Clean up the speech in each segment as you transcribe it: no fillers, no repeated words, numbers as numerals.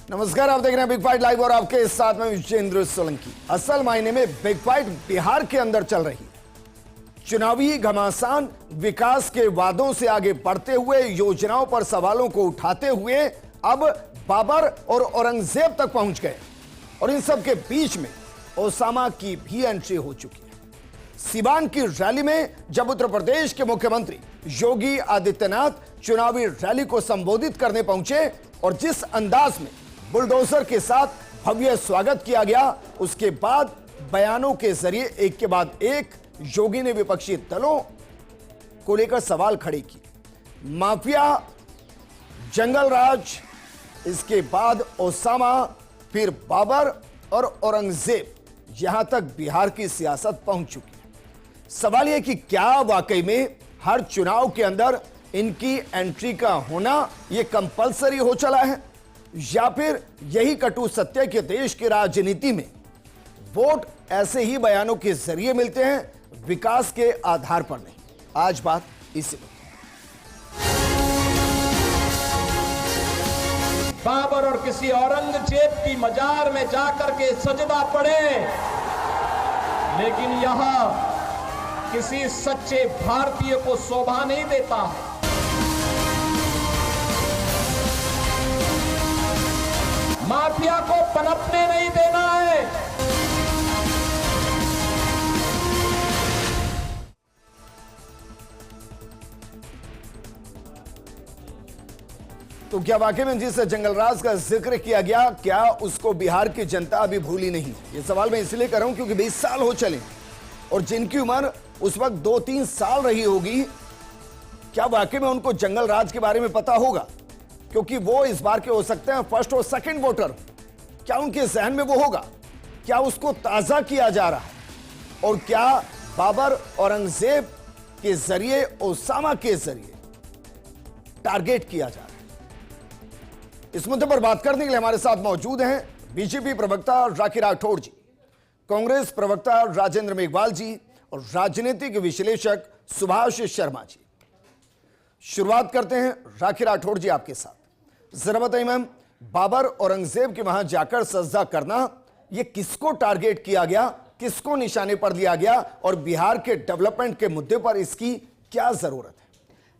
नमस्कार, आप देख रहे हैं बिग फाइट लाइव और आपके साथ में विजेंद्र सोलंकी। असल मायने में बिग फाइट बिहार के अंदर चल रही है। चुनावी घमासान विकास के वादों से आगे बढ़ते हुए, योजनाओं पर सवालों को उठाते हुए अब बाबर और औरंगजेब तक पहुंच गए और इन सब के बीच में ओसामा की भी एंट्री हो चुकी है। सिवान की रैली में जब उत्तर प्रदेश के मुख्यमंत्री योगी आदित्यनाथ चुनावी रैली को संबोधित करने पहुंचे और जिस अंदाज में बुलडोजर के साथ भव्य स्वागत किया गया, उसके बाद बयानों के जरिए एक के बाद एक योगी ने विपक्षी दलों को लेकर सवाल खड़े किए। माफिया, जंगल राज, इसके बाद ओसामा, फिर बाबर और औरंगजेब, यहां तक बिहार की सियासत पहुंच चुकी है। सवाल यह कि क्या वाकई में हर चुनाव के अंदर इनकी एंट्री का होना यह कंपलसरी हो चला है, या फिर यही कटु सत्य के देश की राजनीति में वोट ऐसे ही बयानों के जरिए मिलते हैं, विकास के आधार पर नहीं। आज बात इसी पर। बाबर और किसी औरंगजेब की मजार में जाकर के सजदा पड़े, लेकिन यहां किसी सच्चे भारतीय को शोभा नहीं देता है। माफिया को पनपने नहीं देना है। तो क्या वाकई में जिस जंगलराज का जिक्र किया गया, क्या उसको बिहार की जनता अभी भूली नहीं? ये सवाल मैं इसलिए कर रहा हूं क्योंकि 20 साल हो चले और जिनकी उम्र उस वक्त 2-3 साल रही होगी, क्या वाकई में उनको जंगलराज के बारे में पता होगा? क्योंकि वो इस बार के हो सकते हैं फर्स्ट और सेकंड वोटर। क्या उनके जहन में वो होगा? क्या उसको ताजा किया जा रहा है? और क्या बाबर औरंगजेब के जरिए, ओसामा के जरिए टारगेट किया जा रहा है? इस मुद्दे पर बात करने के लिए हमारे साथ मौजूद हैं बीजेपी प्रवक्ता राखी राठौड़ जी, कांग्रेस प्रवक्ता राजेंद्र मेघवाल जी और राजनीतिक विश्लेषक सुभाष शर्मा जी। शुरुआत करते हैं राखी राठौड़ जी आपके साथ। जरा बताइए मैम, बाबर औरंगजेब के वहां जाकर सजदा करना, यह किसको टारगेट किया गया, किसको निशाने पर लिया गया और बिहार के डेवलपमेंट के मुद्दे पर इसकी क्या जरूरत है?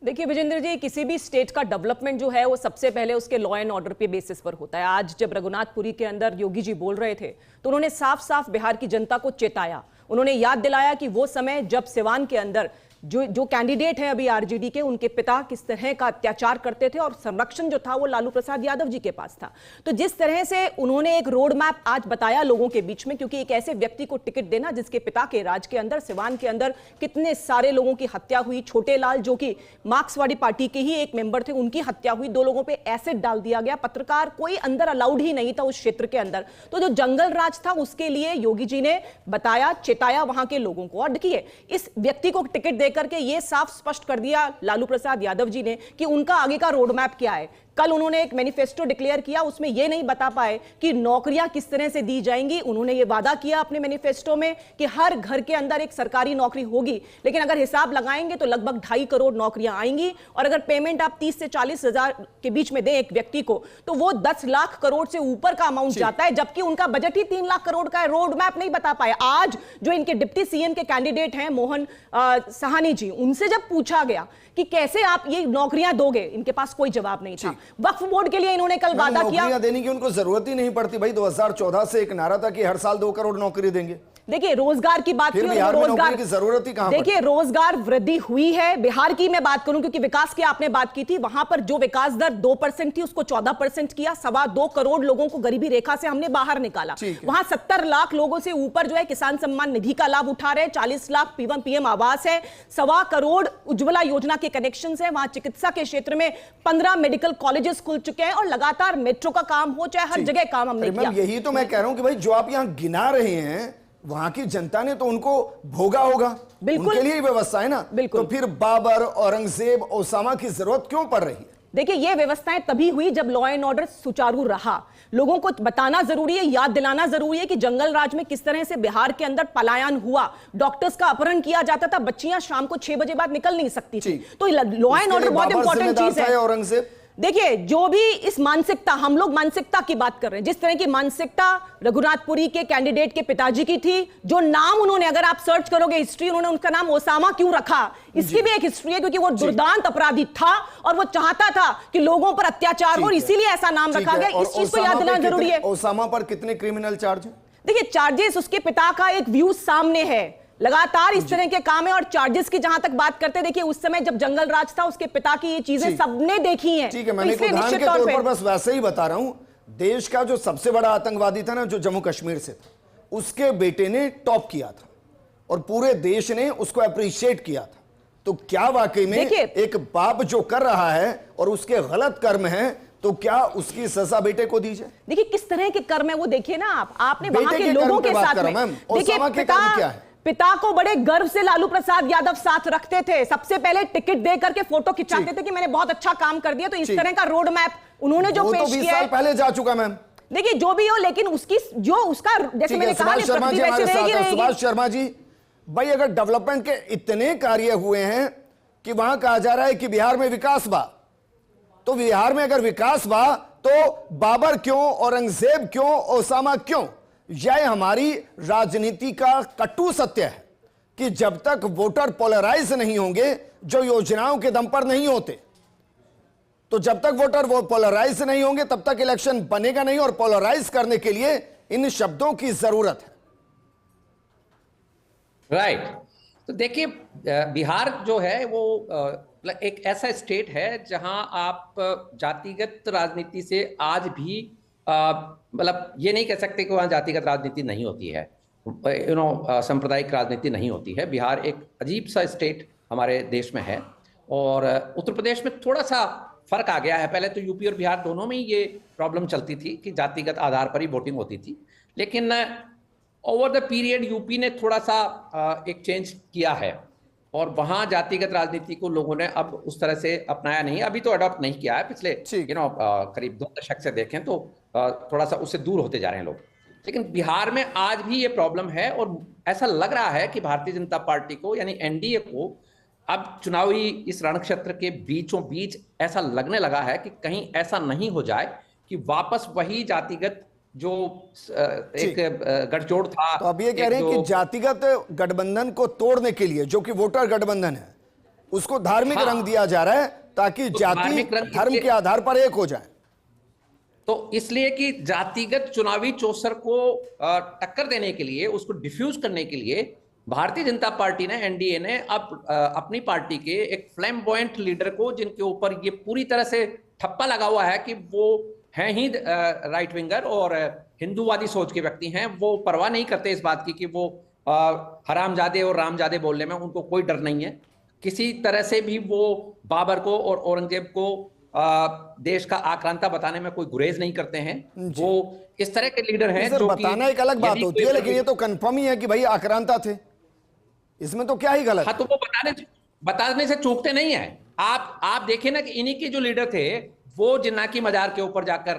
देखिए विजेंद्र जी, किसी भी स्टेट का डेवलपमेंट जो है वो सबसे पहले उसके लॉ एंड ऑर्डर पे बेसिस पर होता है। आज जब रघुनाथपुरी के अंदर योगी जी बोल रहे थे तो उन्होंने साफ साफ बिहार की जनता को चेताया। उन्होंने याद दिलाया कि वो समय जब सिवान के अंदर जो कैंडिडेट हैं अभी आरजेडी के, उनके पिता किस तरह का अत्याचार करते थे और संरक्षण जो था वो लालू प्रसाद यादव जी के पास था। तो जिस तरह से उन्होंने एक रोड मैप आज बताया लोगों के बीच में, क्योंकि एक ऐसे व्यक्ति को टिकट देना जिसके पिता के राज के अंदर सिवान के अंदर कितने सारे लोगों की हत्या हुई। छोटे लाल जो कि मार्क्सवादी पार्टी के ही एक मेंबर थे, उनकी हत्या हुई। 2 लोगों पर एसिड डाल दिया गया। पत्रकार कोई अंदर अलाउड ही नहीं था उस क्षेत्र के अंदर। तो जो जंगल राज था उसके लिए योगी जी ने बताया, चेताया वहां के लोगों को। और देखिए, इस व्यक्ति को टिकट करके यह साफ स्पष्ट कर दिया लालू प्रसाद यादव जी ने कि उनका आगे का रोड मैप क्या है। कल उन्होंने एक मैनिफेस्टो डिक्लेयर किया, उसमें यह नहीं बता पाए कि नौकरियां किस तरह से दी जाएंगी। उन्होंने यह वादा किया अपने मैनिफेस्टो में कि हर घर के अंदर एक सरकारी नौकरी होगी, लेकिन अगर हिसाब लगाएंगे तो लगभग 2.5 करोड़ नौकरियां आएंगी। और अगर पेमेंट आप 30 से 40 हजार के बीच में दें एक व्यक्ति को, तो वो 10 लाख करोड़ से ऊपर का अमाउंट जाता है, जबकि उनका बजट ही 3 लाख करोड़ का है। रोड मैप नहीं बता पाए। आज जो इनके डिप्टी सीएम के कैंडिडेट हैं मोहन साहनी जी, उनसे जब पूछा गया कि कैसे आप ये नौकरियां दोगे, इनके पास कोई जवाब नहीं था। वक्फ बोर्ड के लिए इन्होंने कल वादा किया। नौकरियां देने की उनको जरूरत ही नहीं पड़ती भाई। 2014 से एक नारा था कि हर साल 2 करोड़ नौकरी देंगे। देखिए, रोजगार की बात की, रोजगार की जरूरत ही कहां? देखिए, रोजगार वृद्धि हुई है। बिहार की मैं बात करूं क्योंकि विकास की आपने बात की थी, वहां पर जो विकास दर 2% थी उसको 14% किया। 2.25 करोड़ लोगों को गरीबी रेखा से हमने बाहर निकाला। वहां 70 लाख लोगों से ऊपर जो है किसान सम्मान निधि का लाभ उठा रहे हैं। 40 लाख पीएम आवास है। 2.25 करोड़ उज्ज्वला योजना के कनेक्शन है। वहां चिकित्सा के क्षेत्र में 15 मेडिकल कॉलेजेस खुल चुके हैं और लगातार मेट्रो का काम हो, चाहे हर जगह काम हमने किया। यही तो मैं कह रहा हूं कि भाई जो आप यहां गिना रहे हैं, वहां की जनता ने तो उनको भोगा होगा। बिल्कुल, उनके लिए व्यवस्था है ना। बिल्कुल। तो फिर बाबर, औरंगजेब, ओसामा की जरूरत क्यों पड़ रही है? देखिए, ये व्यवस्थाएं तभी हुई जब लॉ एंड ऑर्डर सुचारू रहा। लोगों को बताना जरूरी है, याद दिलाना जरूरी है कि जंगल राज में किस तरह से बिहार के अंदर पलायन हुआ। डॉक्टर्स का अपहरण किया जाता था, बच्चियां शाम को 6 बजे बाद निकल नहीं सकती थी। तो लॉ एंड ऑर्डर बहुत इंपॉर्टेंट चीज है। औरंगजेब देखिए, जो भी इस मानसिकता, हम लोग मानसिकता की बात कर रहे हैं, जिस तरह की मानसिकता रघुनाथपुरी के कैंडिडेट के पिताजी की थी, जो नाम उन्होंने, अगर आप सर्च करोगे हिस्ट्री, उन्होंने उनका नाम ओसामा क्यों रखा, इसकी भी एक हिस्ट्री है, क्योंकि वो दुर्दांत अपराधी था और वो चाहता था कि लोगों पर अत्याचार हो, इसीलिए ऐसा नाम रखा गया। इस चीज को याद दिलाना जरूरी है। ओसामा पर कितने क्रिमिनल चार्ज हैं? देखिए, चार्जेस, उसके पिता का एक व्यू सामने है, लगातार इस तरह के काम है। और चार्जेस की जहां तक बात करते हैं, देखिए उस समय जब जंगल राज था, उसके पिता की ये चीजें सबने देखी हैं। ठीक है, मैंने उदाहरण के तौर पर बस वैसे ही बता रहा हूं। देश का जो सबसे बड़ा आतंकवादी था ना, जो जम्मू कश्मीर से था, उसके बेटे ने टॉप किया था और पूरे देश ने उसको अप्रिशिएट किया था। तो क्या वाकई में एक बाप जो कर रहा है और उसके गलत कर्म है, तो क्या उसकी सजा बेटे को दी जाए? देखिए किस तरह के कर्म है वो देखिए ना आपने वहां के लोगों के साथ में। देखिए, पिता को बड़े गर्व से लालू प्रसाद यादव साथ रखते थे, सबसे पहले टिकट दे करके फोटो खिंचाते थे कि मैंने बहुत अच्छा काम कर दिया। तो इस तरह का रोड मैप उन्होंने जो पेश किया है, 20 साल पहले जा चुका मैम। देखिए जो भी हो, लेकिन उसकी जो उसका, जैसे मैंने कहा, सुभाष शर्मा जी, भाई अगर डेवलपमेंट के इतने कार्य हुए हैं कि वहां कहा जा रहा है कि बिहार में विकास बा, तो बिहार में अगर विकास बा तो बाबर क्यों, औरंगजेब क्यों, ओसामा क्यों? यह हमारी राजनीति का कटु सत्य है कि जब तक वोटर पोलराइज नहीं होंगे, जो योजनाओं के दम पर नहीं होते, तो जब तक वोटर वो पोलराइज नहीं होंगे तब तक इलेक्शन बनेगा नहीं। और पोलराइज करने के लिए इन शब्दों की जरूरत है। राइट। तो देखिए, बिहार जो है वो एक ऐसा स्टेट है जहां आप जातिगत राजनीति से आज भी मतलब ये नहीं कह सकते कि वहाँ जातिगत राजनीति नहीं होती है, सांप्रदायिक राजनीति नहीं होती है। बिहार एक अजीब सा स्टेट हमारे देश में है और उत्तर प्रदेश में थोड़ा सा फर्क आ गया है। पहले तो यूपी और बिहार दोनों में ही ये प्रॉब्लम चलती थी कि जातिगत आधार पर ही वोटिंग होती थी, लेकिन ओवर द पीरियड यूपी ने थोड़ा सा एक चेंज किया है और वहाँ जातिगत राजनीति को लोगों ने अब उस तरह से अपनाया नहीं, अभी तो अडॉप्ट नहीं किया है। पिछले करीब 2 दशक से देखें तो थोड़ा सा उससे दूर होते जा रहे हैं लोग। लेकिन बिहार में आज भी ये प्रॉब्लम है और ऐसा लग रहा है कि भारतीय जनता पार्टी को, यानी एनडीए को, अब चुनावी इस रणक्षेत्र के बीचों बीच ऐसा लगने लगा है कि कहीं ऐसा नहीं हो जाए कि वापस वही जातिगत जो एक गठजोड़ था। तो अब ये कह रहे हैं कि जातिगत गठबंधन को तोड़ने के लिए, जो कि वोटर गठबंधन है, उसको धार्मिक रंग दिया जा रहा है ताकि जाति धर्म के आधार पर एक हो जाए। तो इसलिए कि जातिगत चुनावी चौसर को टक्कर देने के लिए, उसको डिफ्यूज करने के लिए भारतीय जनता पार्टी ने, एनडीए ने अब अपनी पार्टी के एक फ्लैम्बॉयंट लीडर को, जिनके ऊपर ये पूरी तरह से ठप्पा लगा हुआ है कि वो हैं ही राइट विंगर और हिंदूवादी सोच के व्यक्ति हैं, वो परवाह नहीं करते इस बात की कि वो हरामजादे और रामजादे बोलने में उनको कोई डर नहीं है। किसी तरह से भी वो बाबर को और औरंगजेब को देश का आक्रांता बताने में कोई गुरेज नहीं करते हैं। वो इस तरह के लीडर हैं जो बताना एक अलग बात होती है, लेकिन ये तो कंफर्म ही है कि भाई आक्रांता थे, इसमें तो क्या ही गलत। हाँ, तो वो बताने से चूकते नहीं है। आप देखिए ना कि इन्हीं के जो लीडर थे वो जिन्ना की मजार के ऊपर जाकर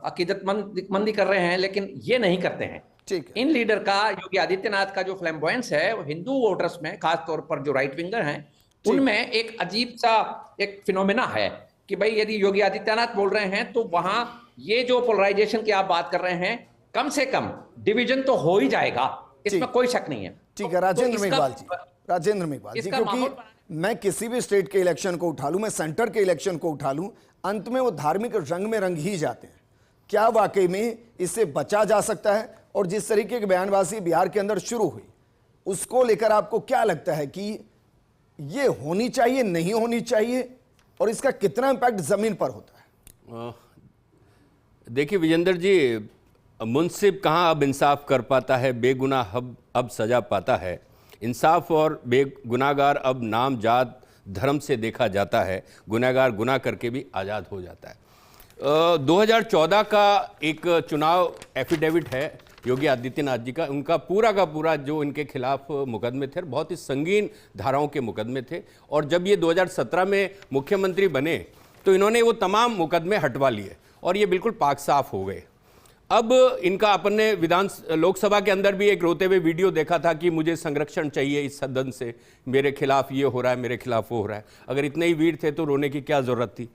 अकीदतमंदी कर रहे हैं, लेकिन ये नहीं करते हैं। इन लीडर का, योगी आदित्यनाथ का जो फ्लैम्बॉयंस है, वो हिंदू वोटर्स में, खासतौर पर जो राइट विंगर हैं, उनमें एक अजीब सा एक फिनोमेना है कि भाई यदि योगी आदित्यनाथ बोल रहे हैं तो वहां ये जो पोलराइजेशन की आप बात कर रहे हैं, कम से कम डिवीजन तो हो ही जाएगा, इसमें कोई शक नहीं है। ठीक है, राजेंद्र मेघवाल जी, क्योंकि मैं किसी भी स्टेट के इलेक्शन को उठा लूं, मैं सेंटर के इलेक्शन को उठा लूं, अंत में वो धार्मिक रंग में रंग ही जाते हैं। क्या वाकई में इससे बचा जा सकता है? और जिस तरीके की बयानबाजी बिहार के अंदर शुरू हुई, उसको लेकर आपको क्या लगता है कि ये होनी चाहिए, नहीं होनी चाहिए, और इसका कितना इंपैक्ट जमीन पर होता है? देखिए विजेंद्र जी, मुंसिफ कहाँ अब इंसाफ कर पाता है, बेगुनाह अब सजा पाता है। इंसाफ और बेगुनाहगार अब नाम, जात, धर्म से देखा जाता है। गुनहगार गुनाह करके भी आज़ाद हो जाता है। 2014 का एक चुनाव एफिडेविट है योगी आदित्यनाथ जी का, उनका पूरा का पूरा जो इनके खिलाफ मुकदमे थे, बहुत ही संगीन धाराओं के मुकदमे थे। और जब ये 2017 में मुख्यमंत्री बने तो इन्होंने वो तमाम मुकदमे हटवा लिए और ये बिल्कुल पाक साफ हो गए। अब इनका अपन ने लोकसभा के अंदर भी एक रोते हुए वीडियो देखा था कि मुझे संरक्षण चाहिए इस सदन से, मेरे खिलाफ ये हो रहा है, मेरे खिलाफ वो हो रहा है। अगर इतने ही वीर थे तो रोने की क्या ज़रूरत थी?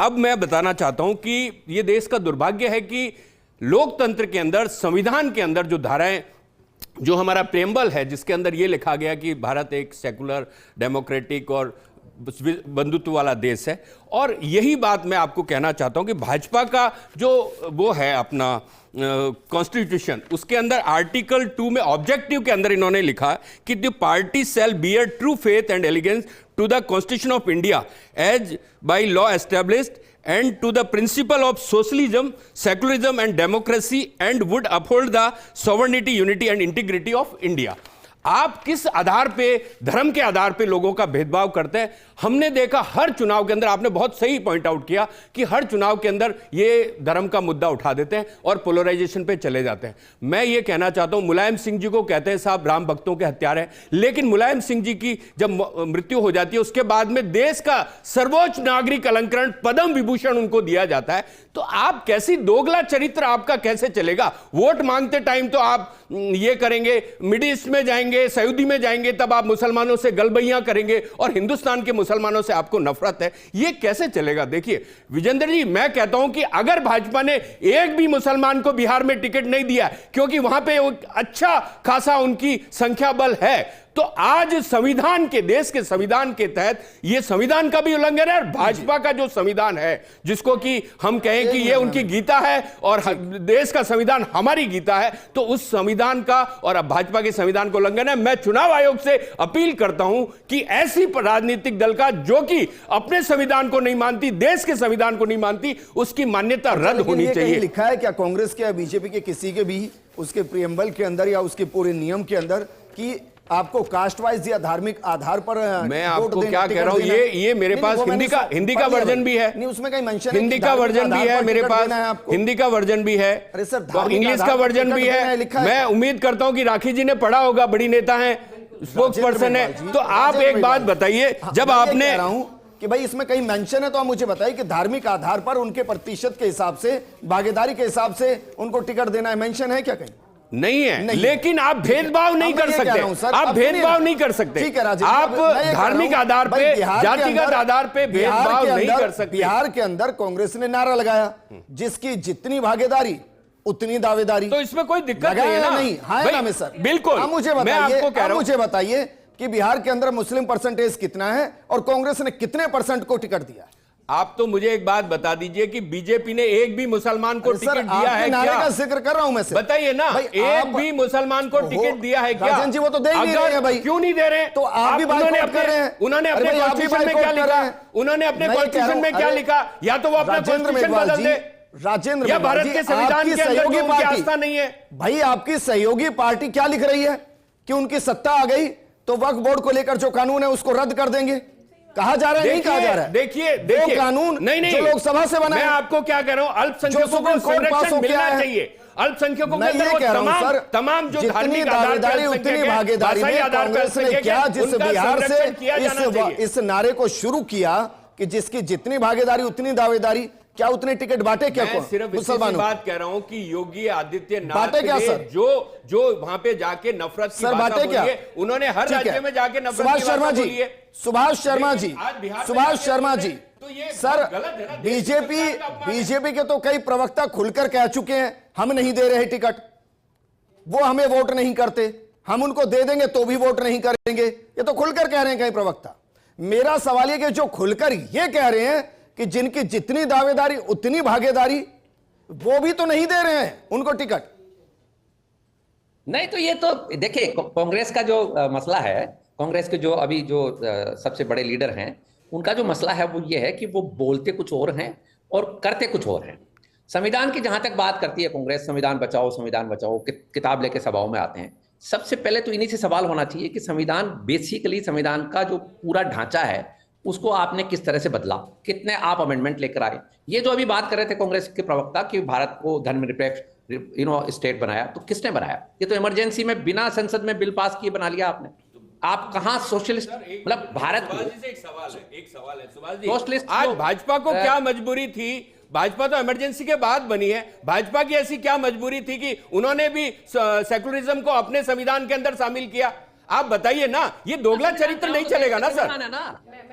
अब मैं बताना चाहता हूं कि यह देश का दुर्भाग्य है कि लोकतंत्र के अंदर, संविधान के अंदर जो धाराएं, जो हमारा प्रेम्बल है जिसके अंदर यह लिखा गया कि भारत एक सेकुलर, डेमोक्रेटिक और बंधुत्व वाला देश है, और यही बात मैं आपको कहना चाहता हूं कि भाजपा का जो वो है अपना कॉन्स्टिट्यूशन, उसके अंदर आर्टिकल 2 में ऑब्जेक्टिव के अंदर इन्होंने लिखा कि the party shall bear true faith and allegiance to the constitution of India as by law established and to the principle of socialism, secularism and democracy, and would uphold the sovereignty, unity and integrity of India. आप किस आधार पे, धर्म के आधार पे लोगों का भेदभाव करते हैं? हमने देखा हर चुनाव के अंदर, आपने बहुत सही पॉइंट आउट किया कि हर चुनाव के अंदर ये धर्म का मुद्दा उठा देते हैं और पोलराइजेशन पे चले जाते हैं। मैं ये कहना चाहता हूं, मुलायम सिंह जी को कहते हैं साहब राम भक्तों के हत्यारे, लेकिन मुलायम सिंह जी की जब मृत्यु हो जाती है उसके बाद में देश का सर्वोच्च नागरिक अलंकरण पद्म विभूषण उनको दिया जाता है। तो आप कैसी दोगला चरित्र आपका कैसे चलेगा? वोट मांगते टाइम तो आप ये करेंगे, मिडिल ईस्ट में जाएंगे, सऊदी में जाएंगे, तब आप मुसलमानों से गलबैयां करेंगे और हिंदुस्तान के मुसलमानों से आपको नफरत है। ये कैसे चलेगा? देखिए विजेंद्र जी, मैं कहता हूं कि अगर भाजपा ने एक भी मुसलमान को बिहार में टिकट नहीं दिया, क्योंकि वहां पे अच्छा खासा उनकी संख्या बल है, तो आज संविधान के, देश के संविधान के तहत ये संविधान का भी उल्लंघन है और भाजपा का जो संविधान है, जिसको कि हम कहें कि ये उनकी गीता है और देश का संविधान हमारी गीता है, तो उस संविधान का और अब भाजपा के संविधान को उल्लंघन है। मैं चुनाव आयोग से अपील करता हूं कि ऐसी राजनीतिक दल का जो कि अपने संविधान को नहीं मानती, देश के संविधान को नहीं मानती, उसकी मान्यता रद्द होनी चाहिए। लिखा है क्या कांग्रेस के या बीजेपी के किसी के भी उसके प्रियम्बल के अंदर या उसके पूरे नियम के अंदर कि आपको कास्ट वाइज या धार्मिक आधार पर? मैं आपको क्या कह रहा हूं, ये मेरे पास हिंदी का वर्जन भी है, नहीं उसमें कहीं मेंशन है, हिंदी का वर्जन भी है मेरे पास, हिंदी का वर्जन भी है, अरे सर इंग्लिश का वर्जन भी है। मैं उम्मीद करता हूं कि राखी जी ने पढ़ा होगा, बड़ी नेता है, स्पोक्स पर्सन है। तो आप एक बात बताइए, जब आपने कि भाई इसमें कहीं मेंशन है तो आप मुझे बताइए कि धार्मिक आधार पर उनके प्रतिशत के हिसाब से, भागीदारी के हिसाब से उनको टिकट देना है, मेंशन है क्या कहीं? नहीं है, नहीं। लेकिन आप भेदभाव नहीं कर सकते, आप भेदभाव नहीं कर सकते, ठीक है राजेश, आप धार्मिक आधार पे, जातिगत आधार पे भेदभाव नहीं कर सकते। बिहार के अंदर कांग्रेस ने नारा लगाया, जिसकी जितनी भागीदारी उतनी दावेदारी, तो इसमें कोई दिक्कत नहीं है ना? नहीं है ना सर, बिल्कुल। मुझे बताइए कि बिहार के अंदर मुस्लिम परसेंटेज कितना है और कांग्रेस ने कितने परसेंट को टिकट दिया? आप तो मुझे एक बात बता दीजिए कि बीजेपी ने एक भी मुसलमान को टिकट दिया है क्या? का जिक्र कर रहा हूं मैं सर, बताइए ना, एक भी मुसलमान को टिकट दिया है क्या? राजन जी वो तो दे ही नहीं रहे हैं भाई, क्यों नहीं दे रहे? तो आप भी बाइकआउट कर रहे हैं। उन्होंने अपने कॉन्स्टिट्यूशन में क्या लिखा? उन्होंने अपने कॉन्स्टिट्यूशन में क्या लिखा? या तो वो अपना कॉन्स्टिट्यूशन बदल दे, राजेंद्र, या भारत के संविधान के अंदर उनकी आस्था नहीं है। भाई आपकी सहयोगी पार्टी क्या लिख रही है कि उनकी सत्ता आ गई तो वक्फ बोर्ड को लेकर जो कानून है उसको रद्द कर देंगे, कहा जा रहा है, नहीं कहा जा रहा है। देखिए कानून नहीं, जो लोकसभा से बना है। मैं आपको क्या कह रहा हूं, अल्पसंख्यकों को संरक्षण मिलना चाहिए, अल्पसंख्यकों के अंदर तमाम जो धार्मिक दावेदारी उतनी भागीदारी में कांग्रेस ने क्या, जिस बिहार से इस नारे को शुरू किया कि जिसकी जितनी भागीदारी उतनी दावेदारी, क्या उतने टिकट बांटे क्या? मैं सिर्फ मुसलमानों बात कह रहा हूं कि योगी आदित्यनाथ बांटे क्या सर? जो वहां पे जाके नफरत की बात बोली है, उन्होंने हर राज्य में जाके नफरत की बात बोली है। सुभाष शर्मा जी सर, बीजेपी के तो कई प्रवक्ता खुलकर कह चुके हैं हम नहीं दे रहे टिकट, वो हमें वोट नहीं करते, हम उनको दे देंगे तो भी वोट नहीं करेंगे, ये तो खुलकर कह रहे हैं कई प्रवक्ता। मेरा सवाल यह कि जो खुलकर ये कह रहे हैं कि जिनकी जितनी दावेदारी उतनी भागीदारी, वो भी तो नहीं दे रहे हैं उनको टिकट। नहीं तो ये तो देखिए, कांग्रेस का जो मसला है, कांग्रेस के जो अभी जो सबसे बड़े लीडर हैं, उनका जो मसला है वो ये है कि वो बोलते कुछ और हैं और करते कुछ और हैं। संविधान की जहां तक बात करती है कांग्रेस, संविधान बचाओ किताब लेके सभाओं में आते हैं, सबसे पहले तो इन्हीं से सवाल होना चाहिए कि संविधान, बेसिकली संविधान का जो पूरा ढांचा है उसको आपने किस तरह से बदला, कितने आप अमेंडमेंट लेकर आए। ये जो अभी बात कर रहे थे कांग्रेस के प्रवक्ता कि भारत को धर्मनिरपेक्ष स्टेट बनाया, तो किसने बनाया? ये तो इमरजेंसी में बिना संसद में बिल पास किए बना लिया आपने। आप कहां सोशलिस्ट, मतलब भारत को एक सवाल है सुभाष जी, सोशलिस्ट। आज भाजपा को क्या मजबूरी थी? भाजपा तो इमरजेंसी के बाद बनी है, भाजपा की ऐसी क्या मजबूरी थी कि उन्होंने भी सेकुलरिज्म को अपने संविधान के अंदर शामिल किया? आप बताइए ना, ये दोगला चरित्र नहीं चलेगा ना सर।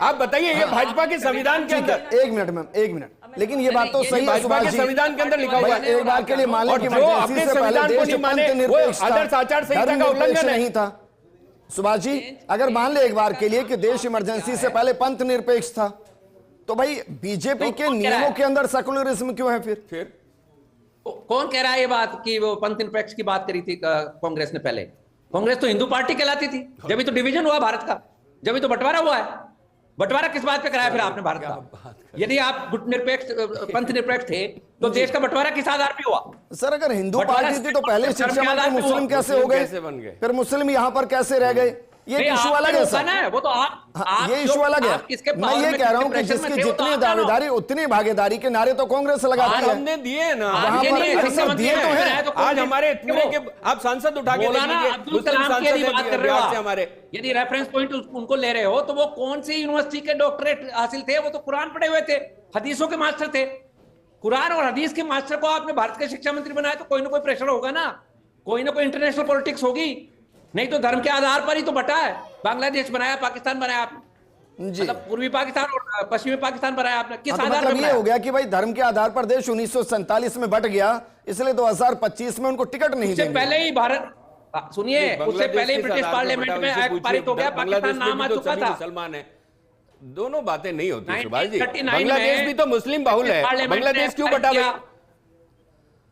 आप बताइए, ये भाजपा के संविधान के अंदर, एक मिनट मैम, एक मिनट, लेकिन ये बात तो सही है भाजपा के सुभाष जी, संविधान के अंदर लिखा हुआ है। एक बार के लिए मान लें कि जो अपने संविधान को नहीं माने वो आदर्श आचार संहिता का उल्लंघन नहीं था। सुभाष जी, अगर मान ले एक बार के लिए कि देश इमरजेंसी से पहले पंथ निरपेक्ष था, तो भाई बीजेपी के नियमों के अंदर सेकुलरिज्म क्यों है फिर? कौन कह रहा है ये बात कि वो पंथ निरपेक्ष की बात करी थी कांग्रेस ने? पहले कांग्रेस तो हिंदू पार्टी कहलाती थी, जब तो डिवीजन हुआ भारत का, जब तो बंटवारा हुआ है। बंटवारा किस बात पे कराया फिर आपने भारत का? यदि आप गुट निरपेक्ष, पंथ निरपेक्ष थे, तो देश का बंटवारा किस आधार पे हुआ? सर अगर हिंदू पार्टी थी तो पहले शिक्षा मंत्री मुस्लिम कैसे हो गए, फिर मुस्लिम यहां पर कैसे रह गए? ये इशू अलग है सर, वो तो आप ये इशू अलग है। मैं ये कह रहा हूं कि जिसकी जितनी दावेदारी उतनी भागीदारी के नारे तो कांग्रेस लगाती है। हमने दिए ना, वहां पर दिए तो हैं। आज हमारे पूरे के आप सांसद उठा के अब्दुल कलाम की बात कर रहे हो हमारे, यदि रेफरेंस पॉइंट उनको ले रहे हो, तो वो कौन सी यूनिवर्सिटी के डॉक्टरेट हासिल थे? वो तो कुरान पढ़े हुए थे, हदीसों के मास्टर थे। कुरान और हदीस के मास्टर को आपने भारत के शिक्षा मंत्री बनाया, तो कोई ना कोई प्रेशर होगा ना, कोई ना कोई इंटरनेशनल पॉलिटिक्स होगी। नहीं तो धर्म के आधार पर ही तो बटा है। बांग्लादेश बनाया, पाकिस्तान बनाया आपने जी, मतलब पूर्वी पाकिस्तान और पश्चिमी पाकिस्तान बनाया आपने, किस आधार पर? ये हो गया कि भाई धर्म के आधार पर देश 1947 में बट गया, इसलिए 2025 में उनको टिकट नहीं देंगे। पहले ही भारत, सुनिए, उससे पहले ही ब्रिटिश पार्लियामेंट में एक्ट पारित हो गया, पाकिस्तान नाम आ चुका था। मुसलमान है, दोनों बातें नहीं होती सुभाष जी। बांग्लादेश भी तो मुस्लिम बहुल है, बांग्लादेश क्यों बटा भाई?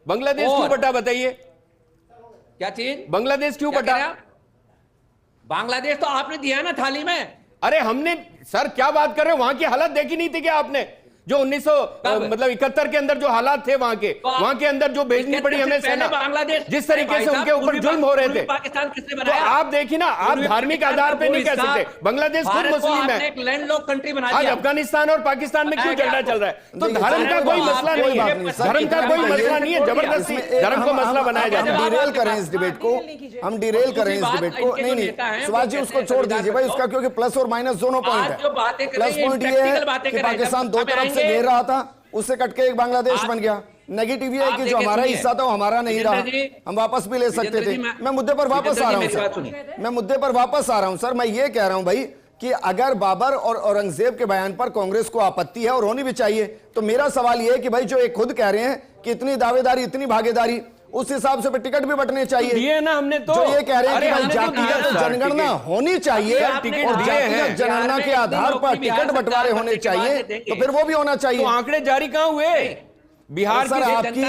बांग्लादेश क्यों बटा बताइए? क्या चीज? बांग्लादेश क्यों बटा? बांग्लादेश तो आपने दिया ना थाली में। अरे हमने, सर क्या बात कर रहे हो? वहां की हालत देखी नहीं थी क्या आपने? जो 1971 के अंदर जो हालात थे वहां के अंदर जो भेजनी पड़ी हमें सेना, बांग्लादेश जिस तरीके से उनके ऊपर जुल्म हो रहे थे, पाकिस्तान किसने तो बनाया? आप देखिए ना, आप धार्मिक आधार पे नहीं कह सकते। बांग्लादेश खुद मुस्लिम है, एक लैंडलॉक कंट्री बना आज दिया। अफगानिस्तान और पाकिस्तान में क्यों झगड़ा चल रहा है? तो धर्म का कोई मसला नहीं है, धर्म का कोई मसला नहीं है, जबरदस्ती धर्म को मसला बनाया जाता है। डिरेल करें इस डिबेट को, हम डिरेल करें इस डिबेट को। नहीं सुभाष जी, उसको छोड़ दीजिए भाई, उसका क्योंकि प्लस और माइनस दोनों पॉइंट है। प्लस पॉइंट ये है कि पाकिस्तान दो तरफ से घेर रहा था, उससे कट के एक बांग्लादेश बन गया। नेगेटिव ये है कि जो हमारा हिस्सा था वो हमारा नहीं रहा, हम वापस भी ले सकते थे। मैं मुद्दे पर वापस आ रहा हूं सर, मैं मुद्दे पर वापस आ रहा हूं सर। मैं ये कह रहा हूं भाई कि अगर बाबर और औरंगजेब के बयान पर कांग्रेस को आपत्ति है और होनी भी चाहिए, तो मेरा सवाल ये है कि भाई जो ये खुद कह रहे हैं कि इतनी दावेदारी, इतनी भागीदारी, उस हिसाब से टिकट भी बटने चाहिए। दिए ना हमने तो, जो ये कह रहे हैं कि भाई जातिगत जनगणना होनी चाहिए और जातिगत जनगणना के आधार पर टिकट बंटवारे होने चाहिए, तो फिर वो भी होना चाहिए। तो आंकड़े जारी कहां हुए? बिहार सर आपकी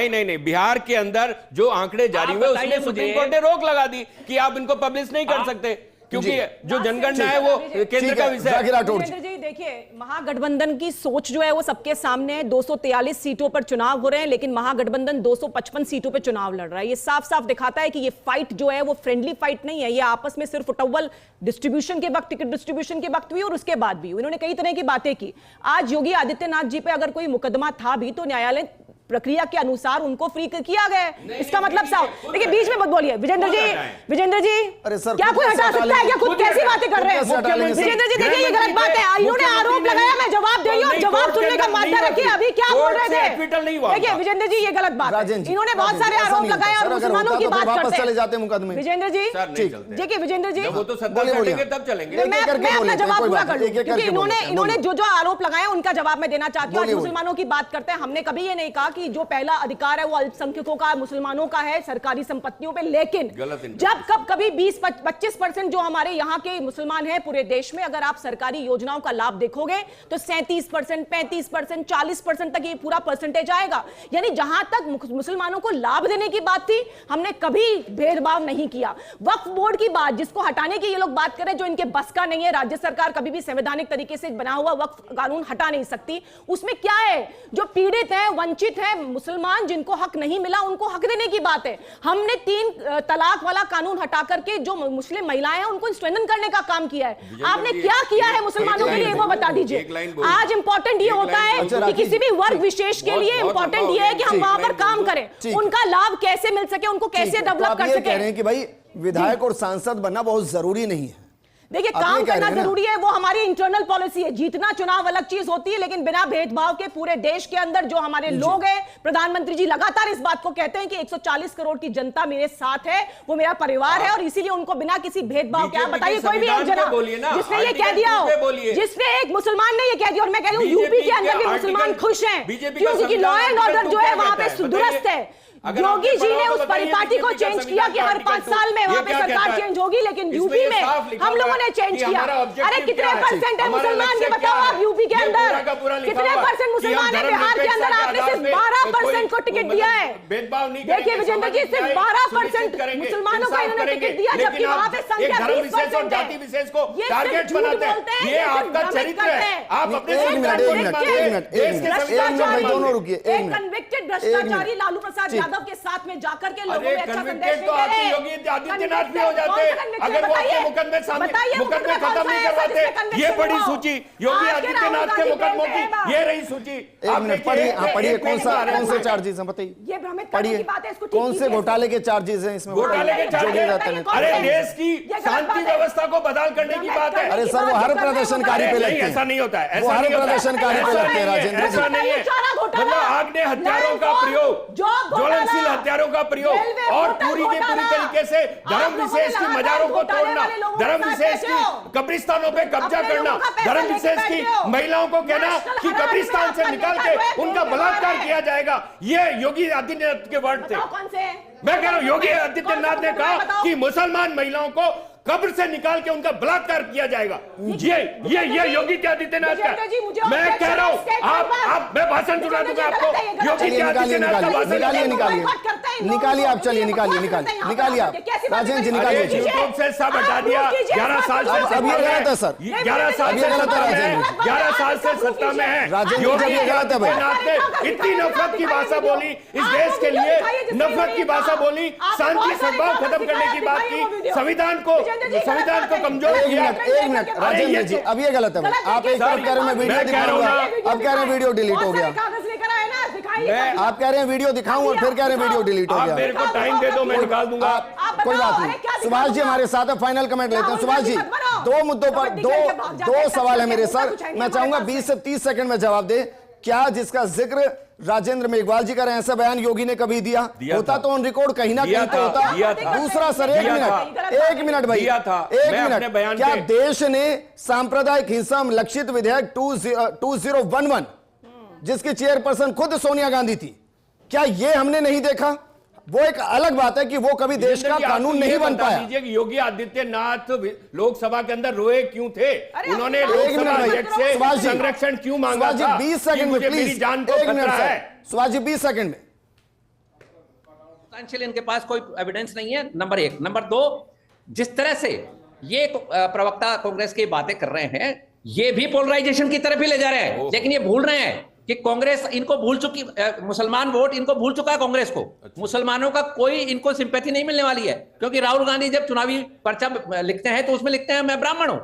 नहीं, बिहार के अंदर जो आंकड़े जारी हुए उसमें सुप्रीम कोर्ट ने रोक लगा दी कि आप इनको पब्लिश नहीं कर सकते, क्योंकि जो जनगणना है वो केंद्र का विषय है। जी देखिए, महागठबंधन की सोच जो है वो सबके सामने है। 243 सीटों पर चुनाव हो रहे हैं, लेकिन महागठबंधन 255 सीटों पर चुनाव लड़ रहा है। ये साफ साफ दिखाता है कि ये फाइट जो है वो फ्रेंडली फाइट नहीं है। ये आपस में सिर्फ टॉवल डिस्ट्रीब्यूशन के वक्त, टिकट डिस्ट्रीब्यूशन के वक्त हुई और उसके बाद भी इन्होंने कई तरह की बातें की। आज योगी आदित्यनाथ जी पे अगर कोई मुकदमा था भी तो न्यायालय प्रक्रिया के अनुसार उनको फ्री किया गया है। इसका मतलब साफ, देखिए बीच में मत बोलिए विजेंद्र जी। विजेंद्र जी, अरे सर, क्या कोई हटा सकता है क्या? खुद कैसी बातें कर रहे हैं विजेंद्र जी? देखिए ये गलत बात है, इन्होंने आरोप लगाया, मैं जवाब दे रही हूं, जवाब सुनने का माध्यम रखिए। अभी क्या बोल रहे थे? देखिए विजेंद्र जी, ये गलत बात है, इन्होंने बहुत सारे आरोप लगाए और मुसलमानों की बात करते चले जाते मुकदमे। विजेंद्र जी देखिए, विजेंद्र जी वो तो सत्ता चलेंगे तब चलेंगे। मैं अपना जवाब पूरा कर लूं, क्योंकि इन्होंने जो आरोप लगाए उनका जवाब मैं देना चाहती हूँ। आज मुसलमानों की बात करते हैं, हमने कभी ये नहीं कहा कि जो पहला अधिकार है वो अल्पसंख्यकों का, मुसलमानों का है सरकारी संपत्तियों पे, लेकिन जब कभी 20-25% जो हमारे यहाँ के मुसलमान हैं पूरे देश में, अगर आप सरकारी योजनाओं का लाभ देखोगे तो 37%, 35%, 40% तक ये पूरा परसेंटेज आएगा। यानी जहां तक मुसलमानों को लाभ देने की बात थी, हमने कभी भेदभाव नहीं किया। वक्फ बोर्ड की बात, जिसको हटाने की ये लोग बात करें, जो इनके बस का नहीं है, राज्य सरकार कभी भी संवैधानिक तरीके से बना हुआ वक्फ कानून हटा नहीं सकती। उसमें क्या है, जो पीड़ित है, वंचित है, मुसलमान जिनको हक नहीं मिला उनको हक देने की बात है। हमने 3 तलाक वाला कानून हटा करके जो मुस्लिम महिलाएं हैं उनको स्ट्रेंथन करने का काम किया है। आपने क्या किया है मुसलमानों के लिए, वो बता दीजिए। आज इंपॉर्टेंट ये होता है कि किसी भी वर्ग विशेष के लिए इंपॉर्टेंट ये है कि हम वहां पर काम करें, उनका लाभ कैसे मिल सके, उनको कैसे डेवलप कर सके। कह रहे हैं कि भाई विधायक और सांसद बनना बहुत जरूरी नहीं है। देखिए, आप काम ये कह रहे करना हैं ना? जरूरी है, वो हमारी इंटरनल पॉलिसी है। जीतना चुनाव अलग चीज होती है, लेकिन बिना भेदभाव के पूरे देश के अंदर जो हमारे लोग हैं, प्रधानमंत्री जी लगातार इस बात को कहते हैं कि 140 करोड़ की जनता मेरे साथ है, वो मेरा परिवार है, और इसीलिए उनको बिना किसी भेदभाव के, आप बताइए कोई भी एक जना जिसने ये कह दिया हो, जिसने एक मुसलमान ने ये कह दिया, और मैं कह रही हूं यूपी के अंदर भी मुसलमान खुश हैं क्योंकि लॉ एंड ऑर्डर जो है वहां पे दुरुस्त है। योगी जी ने उस परिपाटी को चेंज किया कि हर 5 साल में वहां पे सरकार चेंज होगी, लेकिन यूपी में हम लोगों ने चेंज किया। अरे कितने परसेंट है मुसलमान, ये बताओ आप यूपी के अंदर कितने परसेंट मुसलमान है? बिहार के अंदर आपने सिर्फ 12% को टिकट दिया है। देखिए विजेंद्र जी, सिर्फ 12% मुसलमानों को इन्होंने टिकट दिया, जबकि वहां पे संख्या 20% है। ये टारगेट बनाते हैं, ये आपका चरित्र है। आप अपने दोनों रुकिए, एक कन्विक्टेड भ्रष्टाचारी लालू प्रसाद यादव के साथ में जाकर के लोगों में अच्छा संदेश तो आपके योगी आदित्यनाथ भी हो जाते अगर वो आपके मुकदमे खत्म नहीं करवाते। ये बड़ी सूची योगी आदित्यनाथ के मुकदमों की, ये रही सूची। एक मिनट पढ़िए, कौन से चार्जेस हैं बताइए? ये भ्रमित करने की बात है, इसको कौन से घोटाले के चार्जेस हैं इसमें? घोटाले के चार्जेस, अरे देश की शांति व्यवस्था को बदल करने की बात है। अरे सर, वो हर प्रदर्शनकारी पे लगते हैं। ऐसा नहीं होता है, वो हर प्रदर्शनकारी पे लगते हैं राजेंद्र जी। ऐसा नहीं है, मतलब आग्नेय हथियारों का प्रयोग, ज्वलनशील हथियारों का प्रयोग और पूरी के पूरी तरीके से धर्म विशेष की मजारों को तोड़ना, धर्म विशेष की कब्रिस्तानों पे कब्जा करना, धर्म विशेष की महिलाओं को कहना कि कब्रिस्तान से निकाल के उनका बलात्कार किया जाएगा, ये योगी आदित्यनाथ के वर्ड थे। मैं कह रहा हूं योगी आदित्यनाथ ने कहा कि मुसलमान महिलाओं को कब्र से निकाल के उनका बलात्कार किया जाएगा। ये योगी आदित्यनाथ का, मैं कह रहा हूं आप मैं भाषण सुना दूंगा आपको। योगी आदित्यनाथ का भाषण निकालिए आप, चलिए निकालिए आप राजेंद्र जी, निकालिए। यूट्यूब से सब हटा दिया 11 साल से। अब ये गलत है सर, 11 साल से गलत है राजेंद्र, 11 साल से सत्ता में है राजेंद्र जी, गलत है भाई। ने इतनी नफरत की भाषा बोली, इस देश के लिए नफरत की भाषा बोली, शांति सद्भाव खत्म करने की बात की, संविधान को कमजोर किया। एक मिनट राजेंद्र जी, अब ये गलत है भाई। आप एक तरफ कह रहे हैं मैं वीडियो दिखाऊंगा, अब कह रहे हैं वीडियो डिलीट हो गया। आप कह रहे हैं वीडियो दिखाऊं और फिर कह रहे हैं वीडियो डिलीट हो गया। मेरे को टाइम दे दो, मैं निकाल दूंगा। कोई बात नहीं। सुभाष जी हमारे साथ है, फाइनल कमेंट लेते हैं। सुभाष जी, 2 मुद्दों पर दो सवाल है मेरे सर, मैं चाहूंगा 20 से 30 सेकंड में जवाब दे। क्या जिसका जिक्र राजेंद्र मेघवाल जी का ऐसा बयान योगी ने कभी दिया होता तो ऑन रिकॉर्ड कहीं ना कहीं तो होता। दूसरा सर, एक मिनट भाई, एक मिनट, क्या देश ने सांप्रदायिक हिंसा में लक्षित विधेयक 2011 जिसकी चेयरपर्सन खुद सोनिया गांधी थी, क्या ये हमने नहीं देखा? वो एक अलग बात है कि वो कभी देश का कानून नहीं बन पाया। योगी आदित्यनाथ लोकसभा के अंदर रोए क्यों थे? उन्होंने लोकसभा अध्यक्ष से संरक्षण क्यों मांगा था? 20 सेकंड में प्लीज, एक मिनट है सुभाष जी, 20 सेकंड में। इनके पास कोई एविडेंस नहीं है, नंबर 1। नंबर 2, जिस तरह से ये प्रवक्ता कांग्रेस की बातें कर रहे हैं, ये भी पोलराइजेशन की तरफ ही ले जा रहे हैं, लेकिन ये भूल रहे हैं कि कांग्रेस इनको भूल चुकी, मुसलमान वोट इनको भूल चुका है कांग्रेस को। मुसलमानों का कोई इनको सिंपैथी नहीं मिलने वाली है, क्योंकि राहुल गांधी जब चुनावी पर्चा लिखते हैं तो उसमें लिखते हैं मैं ब्राह्मण हूं,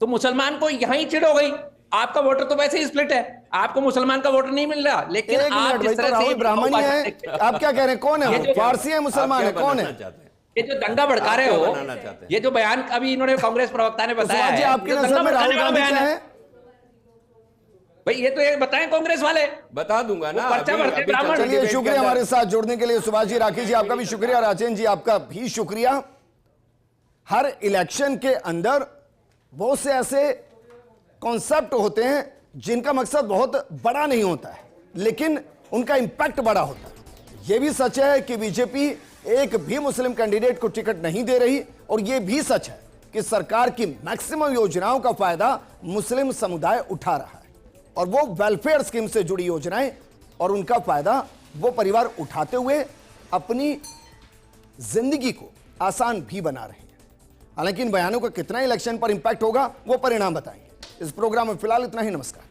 तो मुसलमान को यहीं चिढ़ हो गई। आपका वोटर तो वैसे ही स्प्लिट है, आपको मुसलमान का वोटर नहीं मिल रहा, लेकिन आप जिस तरह से ब्राह्मणी है, आप क्या कह रहे हैं? कौन है? फारसी है, मुसलमान है, कौन है? ये जो दंगा भड़का रहे हो, ये जो बयान अभी इन्होंने कांग्रेस प्रवक्ता ने बताया है, आपकी नजर में राहुल गांधी क्या है भाई? ये तो ये बताएं कांग्रेस वाले, बता दूंगा ना। चलिए, शुक्रिया हमारे साथ जुड़ने के लिए सुभाष जी। राकेश जी आपका भी शुक्रिया, राजेंद्र जी आपका भी शुक्रिया। हर इलेक्शन के अंदर बहुत से ऐसे कॉन्सेप्ट होते हैं जिनका मकसद बहुत बड़ा नहीं होता है, लेकिन उनका इंपैक्ट बड़ा होता है। यह भी सच है कि बीजेपी एक भी मुस्लिम कैंडिडेट को टिकट नहीं दे रही, और यह भी सच है कि सरकार की मैक्सिमम योजनाओं का फायदा मुस्लिम समुदाय उठा रहा है, और वो वेलफेयर स्कीम से जुड़ी योजनाएं और उनका फायदा वो परिवार उठाते हुए अपनी जिंदगी को आसान भी बना रहे हैं। हालांकि इन बयानों का कितना इलेक्शन पर इंपैक्ट होगा वो परिणाम बताएंगे। इस प्रोग्राम में फिलहाल इतना ही, नमस्कार।